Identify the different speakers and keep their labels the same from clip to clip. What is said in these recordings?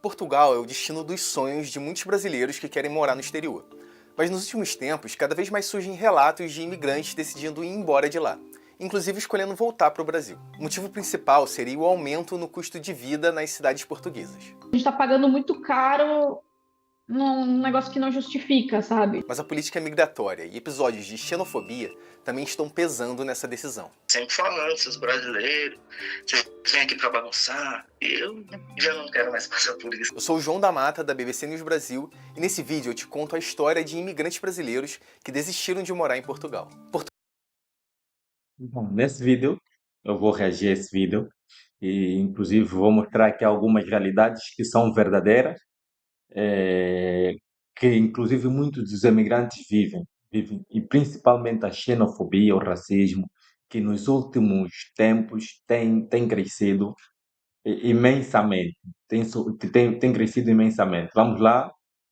Speaker 1: Portugal é o destino dos sonhos de muitos brasileiros que querem morar no exterior. Mas nos últimos tempos, cada vez mais surgem relatos de imigrantes decidindo ir embora de lá, inclusive escolhendo voltar para o Brasil. O motivo principal seria o aumento no custo de vida nas cidades portuguesas.
Speaker 2: A gente tá pagando muito caro num negócio que não justifica, sabe?
Speaker 1: Mas a política migratória e episódios de xenofobia também estão pesando nessa decisão.
Speaker 3: Sempre falando, seus brasileiros, vocês vêm aqui pra bagunçar. Eu já não quero mais passar por isso.
Speaker 1: Eu sou o João da Mata, da BBC News Brasil, e nesse vídeo eu te conto a história de imigrantes brasileiros que desistiram de morar em Portugal.
Speaker 4: Bom, nesse vídeo, eu vou reagir a esse vídeo e, inclusive, vou mostrar aqui algumas realidades que são verdadeiras, eh, que, inclusive, muitos dos imigrantes vivem, e principalmente a xenofobia, o racismo, que nos últimos tempos tem crescido imensamente, tem crescido imensamente. Vamos lá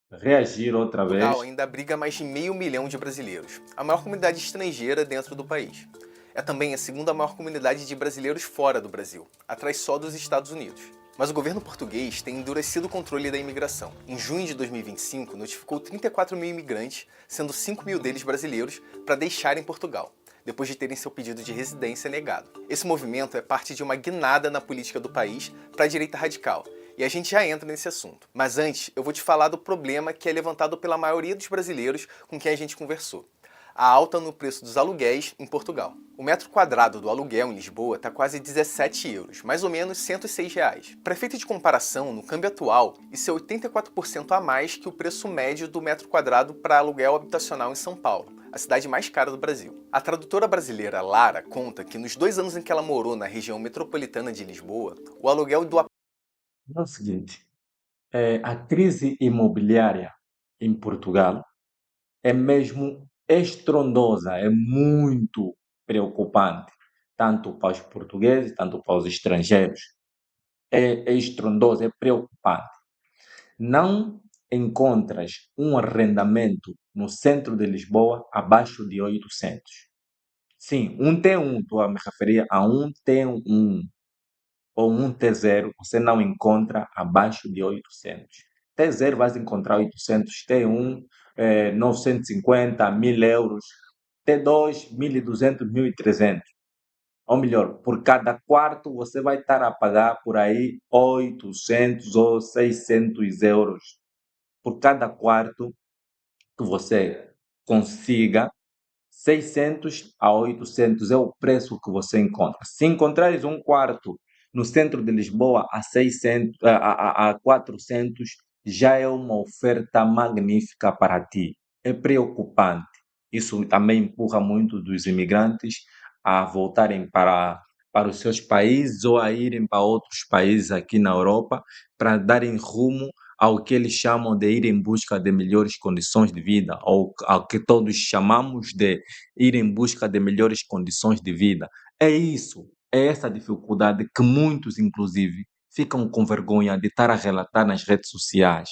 Speaker 4: reagir outra vez.
Speaker 1: Portugal ainda abriga mais de 500 mil de brasileiros, a maior comunidade estrangeira dentro do país. É também a segunda maior comunidade de brasileiros fora do Brasil, atrás só dos Estados Unidos. Mas o governo português tem endurecido o controle da imigração. Em junho de 2025, notificou 34 mil imigrantes, sendo 5 mil deles brasileiros, para deixarem Portugal, depois de terem seu pedido de residência negado. Esse movimento é parte de uma guinada na política do país para a direita radical, e a gente já entra nesse assunto. Mas antes, eu vou te falar do problema que é levantado pela maioria dos brasileiros com quem a gente conversou: a alta no preço dos aluguéis em Portugal. O metro quadrado do aluguel em Lisboa está quase 17 euros, mais ou menos R$ 106. Para efeito de comparação, no câmbio atual, isso é 84% a mais que o preço médio do metro quadrado para aluguel habitacional em São Paulo, a cidade mais cara do Brasil. A tradutora brasileira Lara conta que nos 2 anos em que ela morou na região metropolitana de Lisboa, o aluguel do
Speaker 4: É o seguinte, a crise imobiliária em Portugal é mesmo estrondosa, é muito preocupante, tanto para os portugueses, tanto para os estrangeiros. É estrondosa, é preocupante. Não encontras um arrendamento no centro de Lisboa abaixo de 800. Sim, um T1, estou a me referir a um T1 ou um T0, você não encontra abaixo de 800. T0 vais encontrar 800, T1 950, 1000 euros, T2 1200, 1300. Ou melhor, por cada quarto você vai estar a pagar por aí 800 ou 600 euros. Por cada quarto que você consiga, 600 a 800 é o preço que você encontra. Se encontrares um quarto no centro de Lisboa a 600, a 400, já é uma oferta magnífica para ti. É preocupante. Isso também empurra muito dos imigrantes a voltarem para os seus países ou a irem para outros países aqui na Europa para darem rumo ao que eles chamam de ir em busca de melhores condições de vida, ou ao que todos chamamos de ir em busca de melhores condições de vida. É isso, é essa dificuldade que muitos, inclusive, ficam com vergonha de estar a relatar nas redes sociais.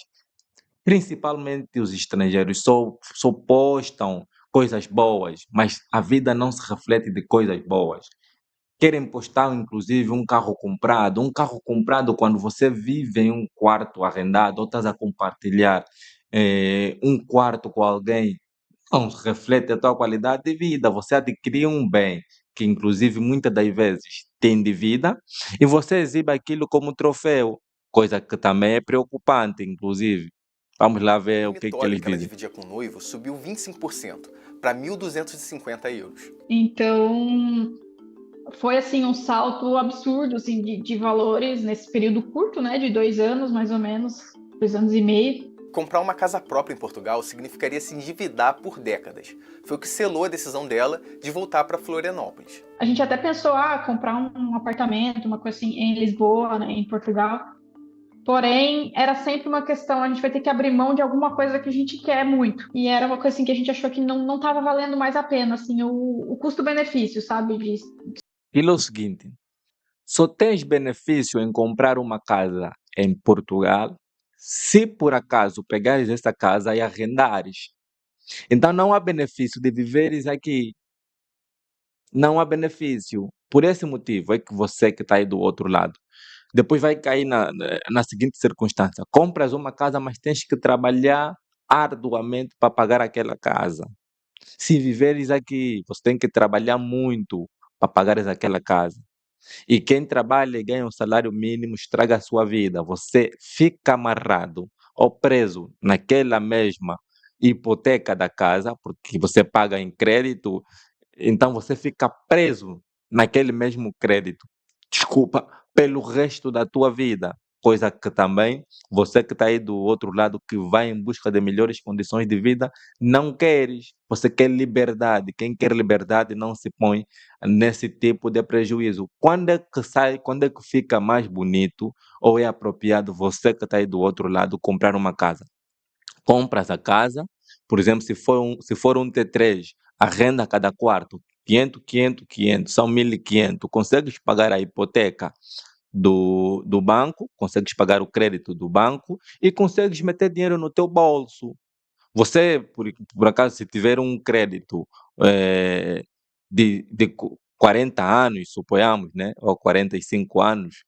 Speaker 4: Principalmente os estrangeiros só postam coisas boas, mas a vida não se reflete de coisas boas. Querem postar, inclusive, um carro comprado. Um carro comprado quando você vive em um quarto arrendado ou estás a compartilhar um quarto com alguém, não reflete a tua qualidade de vida. Você adquiriu um bem que, inclusive, muitas das vezes tem de vida e você exibe aquilo como troféu, coisa que também é preocupante, inclusive. Vamos lá ver o que
Speaker 1: dormitório
Speaker 4: eles
Speaker 1: que ela
Speaker 4: dizem.
Speaker 1: dividia com o noivo subiu 25% para 1.250 euros.
Speaker 2: Então, foi assim um salto absurdo assim, de valores nesse período curto, né? De 2 anos, mais ou menos, 2 anos e meio.
Speaker 1: Comprar uma casa própria em Portugal significaria se endividar por décadas. Foi o que selou a decisão dela de voltar para Florianópolis.
Speaker 2: A gente até pensou, comprar um apartamento, uma coisa assim, em Lisboa, né, em Portugal. Porém, era sempre uma questão, a gente vai ter que abrir mão de alguma coisa que a gente quer muito. E era uma coisa assim que a gente achou que não estava valendo mais a pena, assim, o custo-benefício, sabe?
Speaker 4: Aquilo é o seguinte, só tens benefício em comprar uma casa em Portugal se por acaso pegares essa casa e arrendares. Então não há benefício de viveres aqui. Não há benefício. Por esse motivo é que você que está aí do outro lado Depois vai cair na seguinte circunstância: compras uma casa, mas tens que trabalhar arduamente para pagar aquela casa. Se viveres aqui, você tem que trabalhar muito para pagares aquela casa. E quem trabalha e ganha um salário mínimo estraga a sua vida. Você fica amarrado ou preso naquela mesma hipoteca da casa, porque você paga em crédito, então você fica preso naquele mesmo crédito, desculpa, pelo resto da tua vida. Coisa que também você que está aí do outro lado, que vai em busca de melhores condições de vida, não queres. Você quer liberdade. Quem quer liberdade não se põe nesse tipo de prejuízo. Quando é que sai, quando é que fica mais bonito ou é apropriado você que está aí do outro lado comprar uma casa? Compras a casa, por exemplo, se for um T3, arrenda cada quarto 500, 500, 500, são 1.500. Consegues pagar a hipoteca do banco, consegues pagar o crédito do banco e consegues meter dinheiro no teu bolso. Você, por acaso, se tiver um crédito de 40 anos, suponhamos, né, ou 45 anos,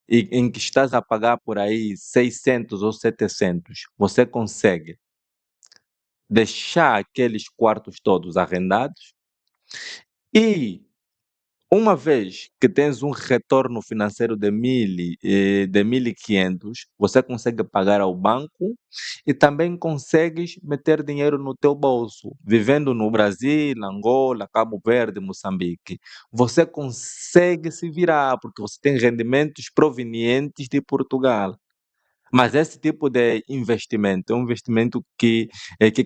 Speaker 4: e em que estás a pagar por aí 600 ou 700, você consegue deixar aqueles quartos todos arrendados e, uma vez que tens um retorno financeiro de 1.500, você consegue pagar ao banco e também consegues meter dinheiro no teu bolso. Vivendo no Brasil, Angola, Cabo Verde, Moçambique, você consegue se virar porque você tem rendimentos provenientes de Portugal. Mas esse tipo de investimento é um investimento que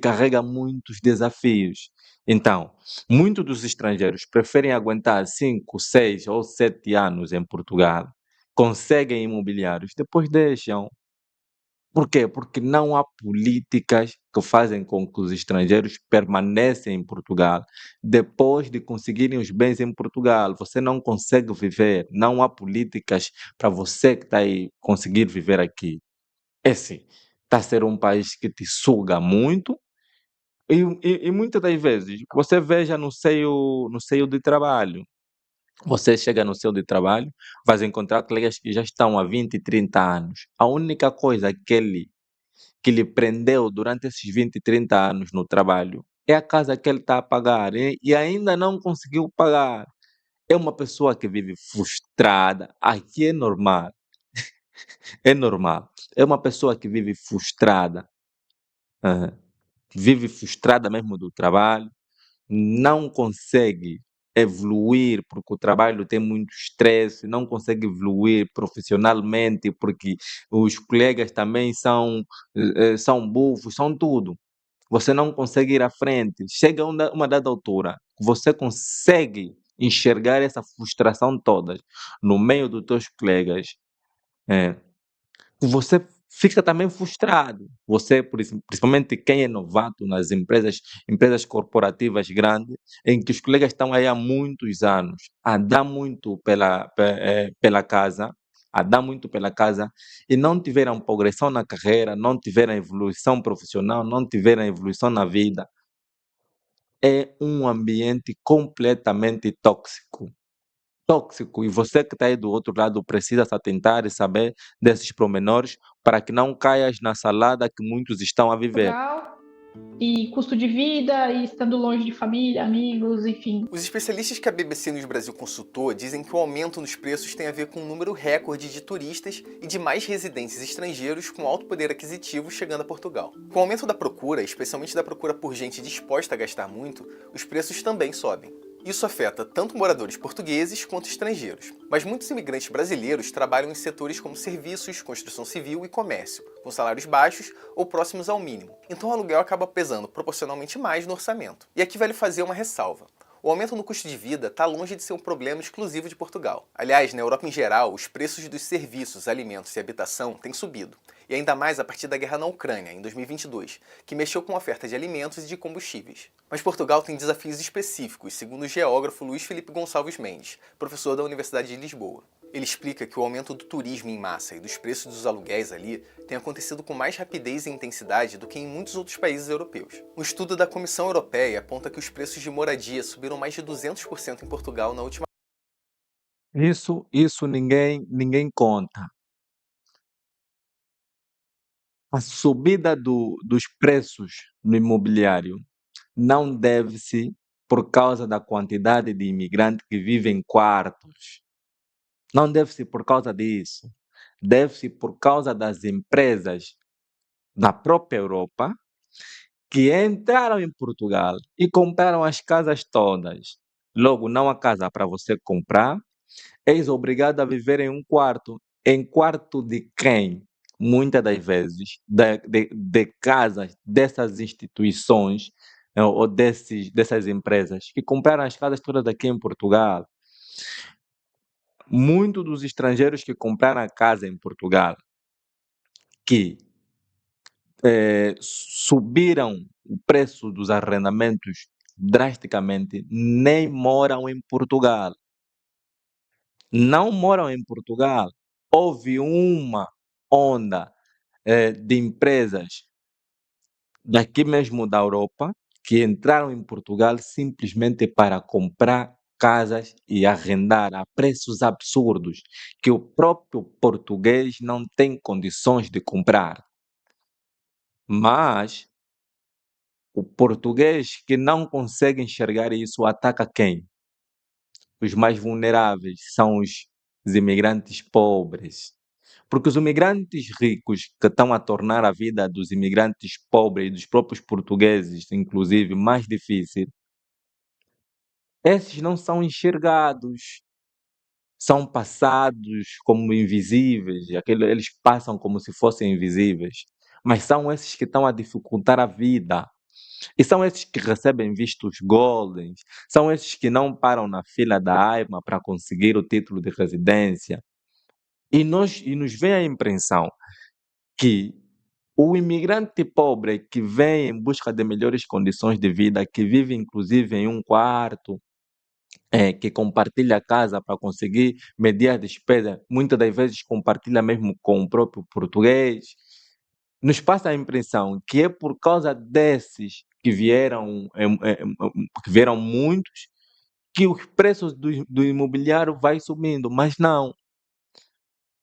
Speaker 4: carrega muitos desafios. Então, muitos dos estrangeiros preferem aguentar 5, 6 ou 7 anos em Portugal, conseguem imobiliários, depois deixam. Por quê? Porque não há políticas que fazem com que os estrangeiros permaneçam em Portugal depois de conseguirem os bens em Portugal. Você não consegue viver, não há políticas para você que está aí conseguir viver aqui. É sim, está a ser um país que te suga muito e muitas das vezes você veja no seio de trabalho. Você chega no seu de trabalho, vais encontrar colegas que já estão há 20, 30 anos. A única coisa que lhe prendeu durante esses 20, 30 anos no trabalho é a casa que ele está a pagar e ainda não conseguiu pagar. É uma pessoa que vive frustrada. Aqui é normal, é normal. É uma pessoa que vive frustrada. Aham. Vive frustrada mesmo do trabalho, não consegue evoluir porque o trabalho tem muito estresse, não consegue evoluir profissionalmente porque os colegas também são bufos, são tudo. Você não consegue ir à frente. Chega uma dada altura, você consegue enxergar essa frustração toda no meio dos teus colegas. É, você fica também frustrado. Você, principalmente quem é novato nas empresas corporativas grandes, em que os colegas estão aí há muitos anos, a dar muito pela casa, a dar muito pela casa, e não tiveram progressão na carreira, não tiveram evolução profissional, não tiveram evolução na vida. É um ambiente completamente tóxico. Tóxico, e você que está aí do outro lado precisa se atentar e saber desses promenores para que não caias na salada que muitos estão a viver.
Speaker 2: Portugal, e custo de vida, e estando longe de família, amigos, enfim.
Speaker 1: Os especialistas que a BBC News Brasil consultou dizem que o aumento nos preços tem a ver com um número recorde de turistas e de mais residentes estrangeiros com alto poder aquisitivo chegando a Portugal. Com o aumento da procura, especialmente da procura por gente disposta a gastar muito, os preços também sobem. Isso afeta tanto moradores portugueses quanto estrangeiros. Mas muitos imigrantes brasileiros trabalham em setores como serviços, construção civil e comércio, com salários baixos ou próximos ao mínimo. Então o aluguel acaba pesando proporcionalmente mais no orçamento. E aqui vale fazer uma ressalva. O aumento no custo de vida está longe de ser um problema exclusivo de Portugal. Aliás, na Europa em geral, os preços dos serviços, alimentos e habitação têm subido. E ainda mais a partir da guerra na Ucrânia, em 2022, que mexeu com a oferta de alimentos e de combustíveis. Mas Portugal tem desafios específicos, segundo o geógrafo Luís Felipe Gonçalves Mendes, professor da Universidade de Lisboa. Ele explica que o aumento do turismo em massa e dos preços dos aluguéis ali tem acontecido com mais rapidez e intensidade do que em muitos outros países europeus. Um estudo da Comissão Europeia aponta que os preços de moradia subiram mais de 200% em Portugal na última
Speaker 4: Isso ninguém conta. A subida dos preços no imobiliário não deve-se por causa da quantidade de imigrantes que vivem em quartos. Não deve-se por causa disso. Deve-se por causa das empresas da própria Europa que entraram em Portugal e compraram as casas todas. Logo, não há casa para você comprar, és obrigado a viver em um quarto. Em quarto de quem? Muitas das vezes, de casas dessas instituições ou dessas empresas que compraram as casas todas aqui em Portugal. Muitos dos estrangeiros que compraram a casa em Portugal, que subiram o preço dos arrendamentos drasticamente, nem moram em Portugal. Não moram em Portugal. Houve uma onda de empresas daqui mesmo da Europa que entraram em Portugal simplesmente para comprar casas e arrendar a preços absurdos que o próprio português não tem condições de comprar. Mas o português que não consegue enxergar isso ataca quem? Os mais vulneráveis são os imigrantes pobres. Porque os imigrantes ricos que estão a tornar a vida dos imigrantes pobres e dos próprios portugueses, inclusive, mais difícil, esses não são enxergados, são passados como invisíveis, eles passam como se fossem invisíveis, mas são esses que estão a dificultar a vida. E são esses que recebem vistos golden, são esses que não param na fila da AIMA para conseguir o título de residência. E nos vem a impressão que o imigrante pobre que vem em busca de melhores condições de vida, que vive inclusive em um quarto, que compartilha a casa para conseguir medir a despesa, muitas das vezes compartilha mesmo com o próprio português, nos passa a impressão que é por causa desses que vieram muitos, que os preços do imobiliário vai subindo, mas não.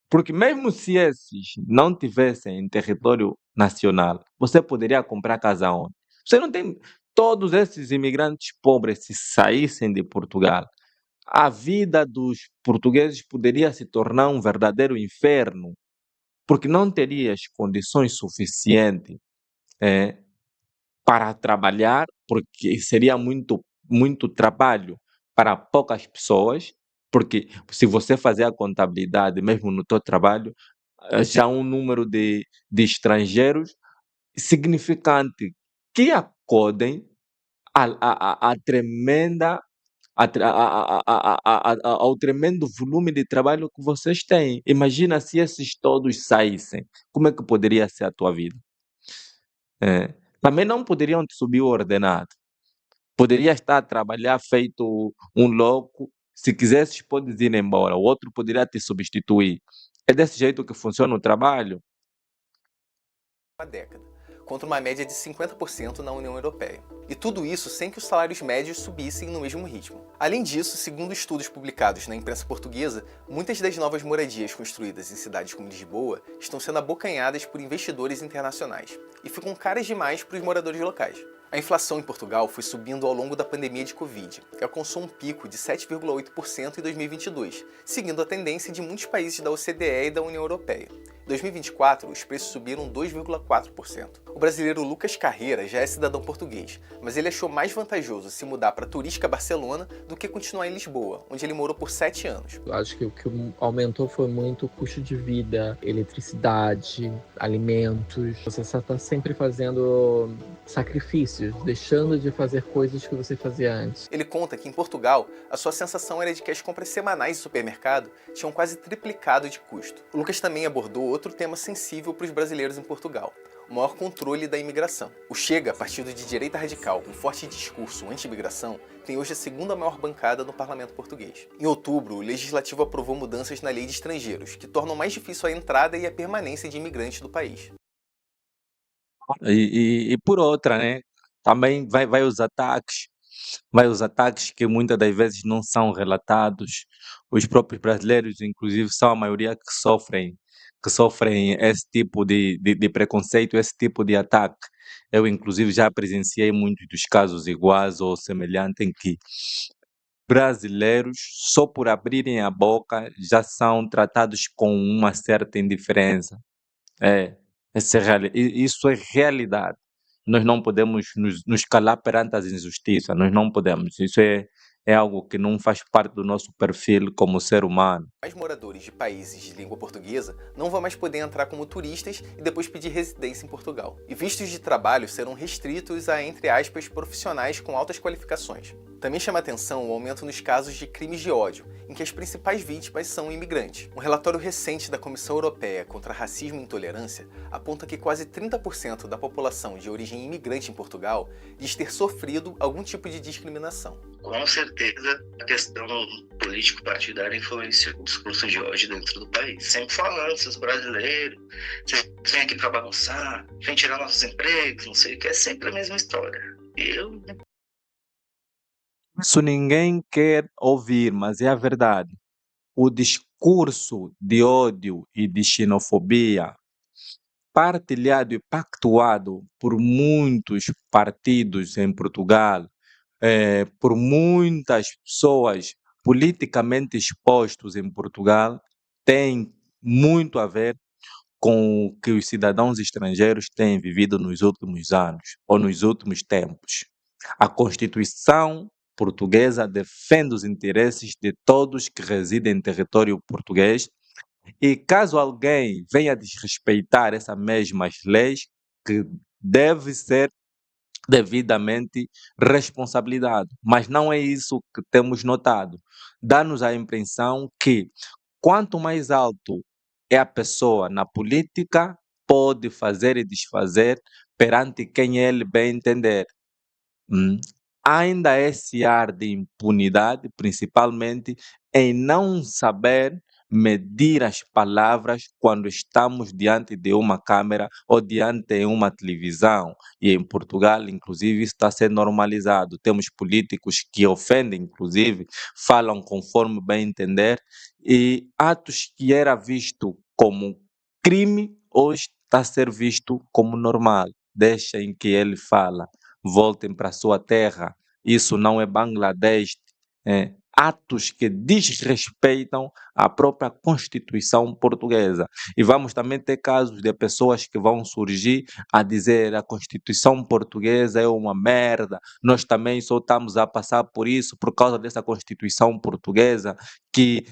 Speaker 4: Porque mesmo se esses não tivessem em território nacional, você poderia comprar casa onde? Você não tem todos esses imigrantes pobres se saíssem de Portugal. A vida dos portugueses poderia se tornar um verdadeiro inferno, porque não terias condições suficientes para trabalhar, porque seria muito trabalho para poucas pessoas, porque se você fazer a contabilidade mesmo no teu trabalho, já há um número de estrangeiros significante que acodem a tremenda ao tremendo volume de trabalho que vocês têm. Imagina se esses todos saíssem, como é que poderia ser a tua vida? Também não poderiam te subir o ordenado. Poderia estar a trabalhar feito um louco. Se quisesses, podes ir embora. O outro poderia te substituir. É desse jeito que funciona o trabalho?
Speaker 1: Uma década, contra uma média de 50% na União Europeia. E tudo isso sem que os salários médios subissem no mesmo ritmo. Além disso, segundo estudos publicados na imprensa portuguesa, muitas das novas moradias construídas em cidades como Lisboa estão sendo abocanhadas por investidores internacionais e ficam caras demais para os moradores locais. A inflação em Portugal foi subindo ao longo da pandemia de Covid, que alcançou um pico de 7,8% em 2022, seguindo a tendência de muitos países da OCDE e da União Europeia. Em 2024, os preços subiram 2,4%. O brasileiro Lucas Carreira já é cidadão português, mas ele achou mais vantajoso se mudar para a turística Barcelona do que continuar em Lisboa, onde ele morou por 7 anos.
Speaker 5: Eu acho que o que aumentou foi muito o custo de vida, eletricidade, alimentos. Você está sempre fazendo sacrifícios, deixando de fazer coisas que você fazia antes.
Speaker 1: Ele conta que em Portugal, a sua sensação era de que as compras semanais do supermercado tinham quase triplicado de custo. O Lucas também abordou outro tema sensível para os brasileiros em Portugal: o maior controle da imigração. O Chega, partido de direita radical com forte discurso anti-imigração, tem hoje a segunda maior bancada no parlamento português. Em outubro, o Legislativo aprovou mudanças na lei de estrangeiros, que tornam mais difícil a entrada e a permanência de imigrantes do país.
Speaker 4: E por outra, né? Também vai os ataques mas os ataques que muitas das vezes não são relatados, os próprios brasileiros, inclusive, são a maioria que sofrem esse tipo de preconceito, esse tipo de ataque. Eu, inclusive, já presenciei muitos dos casos iguais ou semelhantes em que brasileiros, só por abrirem a boca, já são tratados com uma certa indiferença. É, isso é realidade. Nós não podemos nos calar perante as injustiças, nós não podemos. Isso é algo que não faz parte do nosso perfil como ser humano.
Speaker 1: Os moradores de países de língua portuguesa não vão mais poder entrar como turistas e depois pedir residência em Portugal. E vistos de trabalho serão restritos a, entre aspas, profissionais com altas qualificações. Também chama atenção o aumento nos casos de crimes de ódio, em que as principais vítimas são imigrantes. Um relatório recente da Comissão Europeia contra Racismo e Intolerância aponta que quase 30% da população de origem imigrante em Portugal diz ter sofrido algum tipo de discriminação.
Speaker 3: Com certeza, a questão político-partidária influenciou o discurso de hoje dentro do país. Sempre falando, seus brasileiros, vocês vêm aqui para bagunçar, vêm tirar nossos empregos, não sei o que, é sempre a mesma história.
Speaker 4: Isso ninguém quer ouvir, mas é a verdade. O discurso de ódio e de xenofobia, partilhado e pactuado por muitos partidos em Portugal, por muitas pessoas politicamente expostos em Portugal, tem muito a ver com o que os cidadãos estrangeiros têm vivido nos últimos anos ou nos últimos tempos. A Constituição portuguesa defende os interesses de todos que residem em território português e caso alguém venha desrespeitar essas mesmas leis, que deve ser devidamente responsabilizado. Mas não é isso que temos notado. Dá-nos a impressão que quanto mais alto é a pessoa na política, pode fazer e desfazer perante quem ele bem entender. Ainda esse ar de impunidade, principalmente em não saber medir as palavras quando estamos diante de uma câmera ou diante de uma televisão. E em Portugal, inclusive, isso está a ser normalizado. Temos políticos que ofendem, inclusive, falam conforme bem entender, e atos que era visto como crime, hoje está a ser visto como normal. Deixem que ele fala. Voltem para a sua terra. Isso não é Bangladesh. Atos que desrespeitam a própria Constituição portuguesa. E vamos também ter casos de pessoas que vão surgir a dizer a Constituição portuguesa é uma merda, nós também só estamos a passar por isso por causa dessa Constituição portuguesa que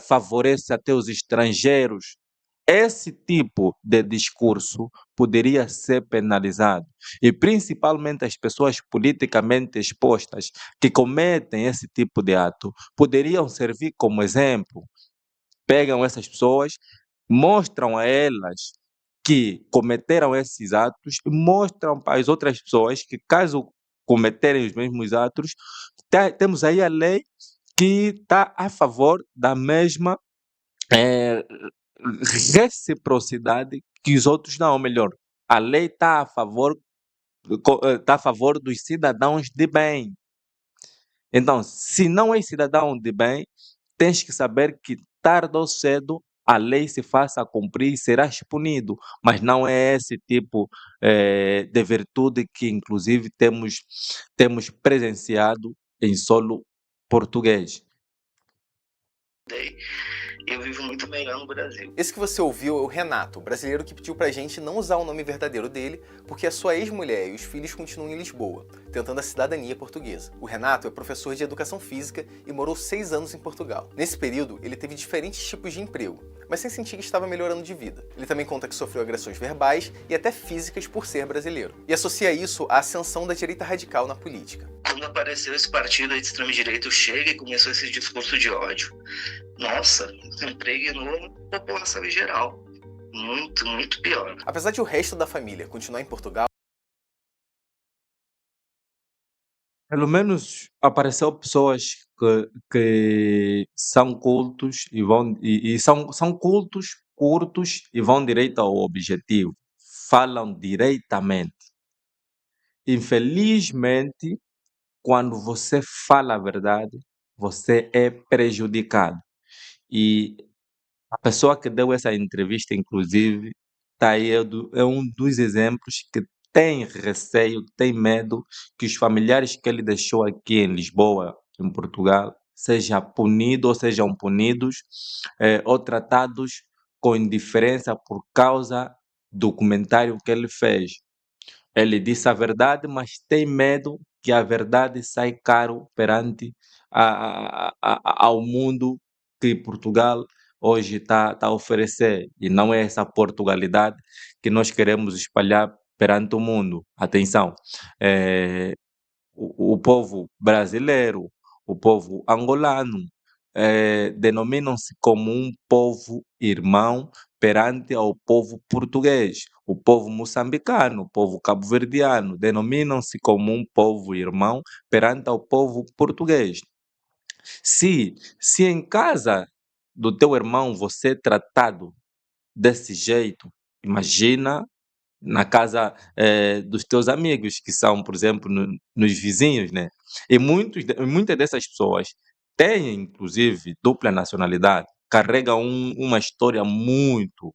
Speaker 4: favorece até os estrangeiros. Esse tipo de discurso poderia ser penalizado e principalmente as pessoas politicamente expostas que cometem esse tipo de ato poderiam servir como exemplo. Pegam essas pessoas, mostram a elas que cometeram esses atos e mostram para as outras pessoas que caso cometerem os mesmos atos, temos aí a lei que está a favor da mesma reciprocidade que os outros não, ou melhor, a lei está a favor dos cidadãos de bem. Então, se não és cidadão de bem, tens que saber que tarde ou cedo a lei se faça cumprir e serás punido, mas não é esse tipo de virtude que inclusive temos presenciado em solo português.
Speaker 3: Eu vivo muito melhor no Brasil.
Speaker 1: Esse que você ouviu é o Renato, o brasileiro que pediu pra gente não usar o nome verdadeiro dele, porque a sua ex-mulher e os filhos continuam em Lisboa, tentando a cidadania portuguesa. O Renato é professor de educação física e morou 6 anos em Portugal. Nesse período, ele teve diferentes tipos de emprego, mas sem sentir que estava melhorando de vida. Ele também conta que sofreu agressões verbais e até físicas por ser brasileiro, e associa isso à ascensão da direita radical na política.
Speaker 3: Quando apareceu esse partido aí de extrema-direita, Chega, e começou esse discurso de ódio, nossa, impregnou a população em geral. Muito, muito pior.
Speaker 1: Apesar de o resto da família continuar em Portugal,
Speaker 4: pelo menos apareceu pessoas que são cultos e são cultos, curtos e vão direito ao objetivo. Falam diretamente. Infelizmente, quando você fala a verdade, você é prejudicado. E a pessoa que deu essa entrevista, inclusive, tá aí, é um dos exemplos que tem receio, tem medo que os familiares que ele deixou aqui em Lisboa, em Portugal, sejam punidos ou sejam punidos ou tratados com indiferença por causa do comentário que ele fez. Ele disse a verdade, mas tem medo que a verdade saia caro perante ao mundo que Portugal hoje está a oferecer. E não é essa Portugalidade que nós queremos espalhar perante o mundo. Atenção, eh, o povo brasileiro, o povo angolano, denominam-se como um povo irmão perante ao povo português. O povo moçambicano, o povo cabo-verdiano, denominam-se como um povo irmão perante ao povo português. Se em casa do teu irmão você é tratado desse jeito, imagina na casa dos teus amigos, que são, por exemplo, nos vizinhos, né? E muitas dessas pessoas têm, inclusive, dupla nacionalidade, carregam uma história muito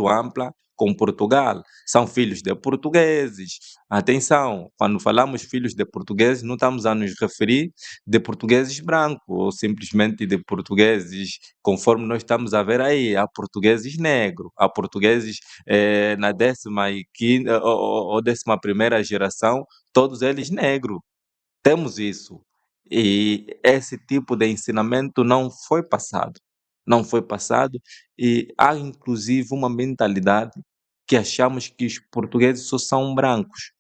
Speaker 4: ampla com Portugal. São filhos de portugueses. Atenção, quando falamos filhos de portugueses, não estamos a nos referir de portugueses brancos ou simplesmente de portugueses, conforme nós estamos a ver aí, há portugueses negros, há portugueses na 15ª ou 11ª geração, todos eles negros. Temos isso. E esse tipo de ensinamento não foi passado. Não foi passado e há inclusive uma mentalidade que achamos que os portugueses só são brancos.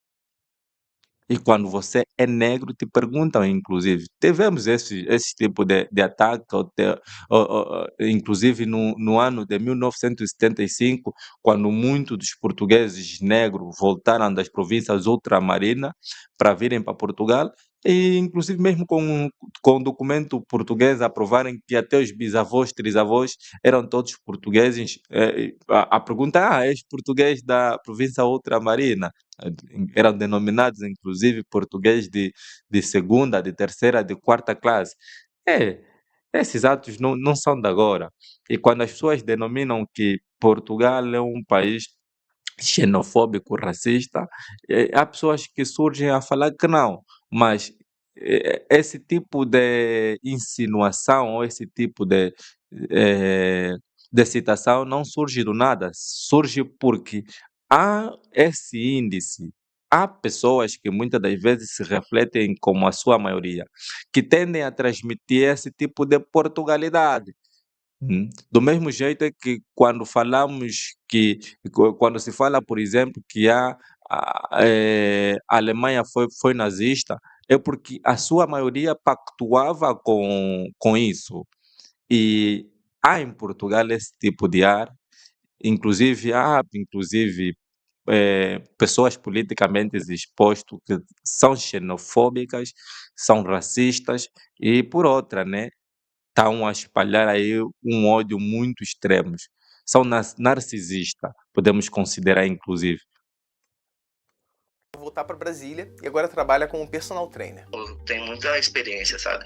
Speaker 4: E quando você é negro, te perguntam, inclusive. Tivemos esse tipo de ataque, inclusive no ano de 1975, quando muitos dos portugueses negros voltaram das províncias ultramarinas para virem para Portugal, e inclusive mesmo com documento português aprovarem que até os bisavós, trisavós eram todos portugueses. A pergunta, és português da província ultramarina? Eram denominados, inclusive, português de segunda, de terceira, de quarta classe. É, esses atos não são de agora. E quando as pessoas denominam que Portugal é um país xenofóbico, racista, há pessoas que surgem a falar que não, mas esse tipo de insinuação ou esse tipo eh, de citação não surge do nada, surge porque há esse índice. Há pessoas que muitas das vezes se refletem como a sua maioria, que tendem a transmitir esse tipo de Portugalidade. Do mesmo jeito é que quando se fala, por exemplo, que a Alemanha foi nazista, é porque a sua maioria pactuava com isso. E há em Portugal esse tipo de ar, inclusive pessoas politicamente expostas que são xenofóbicas, são racistas e por outra, né? Estão a espalhar aí um ódio muito extremo. São narcisistas, podemos considerar inclusive.
Speaker 1: Voltar para Brasília e agora trabalha como personal trainer.
Speaker 3: Eu tenho muita experiência, sabe?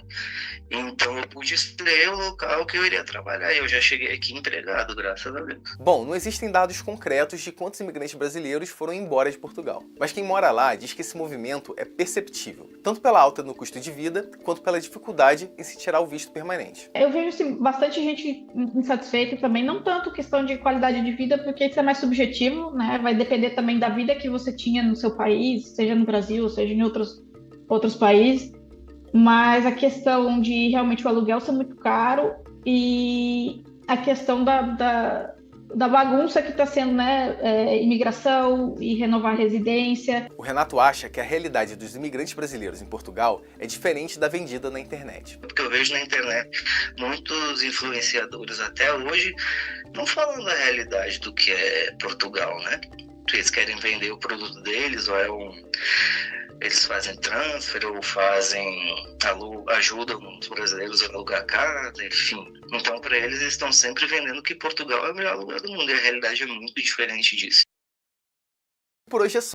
Speaker 3: Então eu pude escolher o local que eu iria trabalhar e eu já cheguei aqui empregado, graças a Deus.
Speaker 1: Bom, não existem dados concretos de quantos imigrantes brasileiros foram embora de Portugal, mas quem mora lá diz que esse movimento é perceptível, tanto pela alta no custo de vida, quanto pela dificuldade em se tirar o visto permanente.
Speaker 2: Eu vejo assim, bastante gente insatisfeita também, não tanto questão de qualidade de vida, porque isso é mais subjetivo, né? Vai depender também da vida que você tinha no seu país, seja no Brasil, seja em outros países. Mas a questão de realmente o aluguel ser muito caro e a questão da bagunça que está sendo, né, imigração e renovar a residência.
Speaker 1: O Renato acha que a realidade dos imigrantes brasileiros em Portugal é diferente da vendida na internet.
Speaker 3: Porque eu vejo na internet muitos influenciadores até hoje não falando a realidade do que é Portugal, né? Eles querem vender o produto deles, ou eles fazem transfer, ou ajudam os brasileiros a alugar casa, enfim. Então, para eles estão sempre vendendo que Portugal é o melhor lugar do mundo, e a realidade é muito diferente disso.
Speaker 1: Por hoje é só.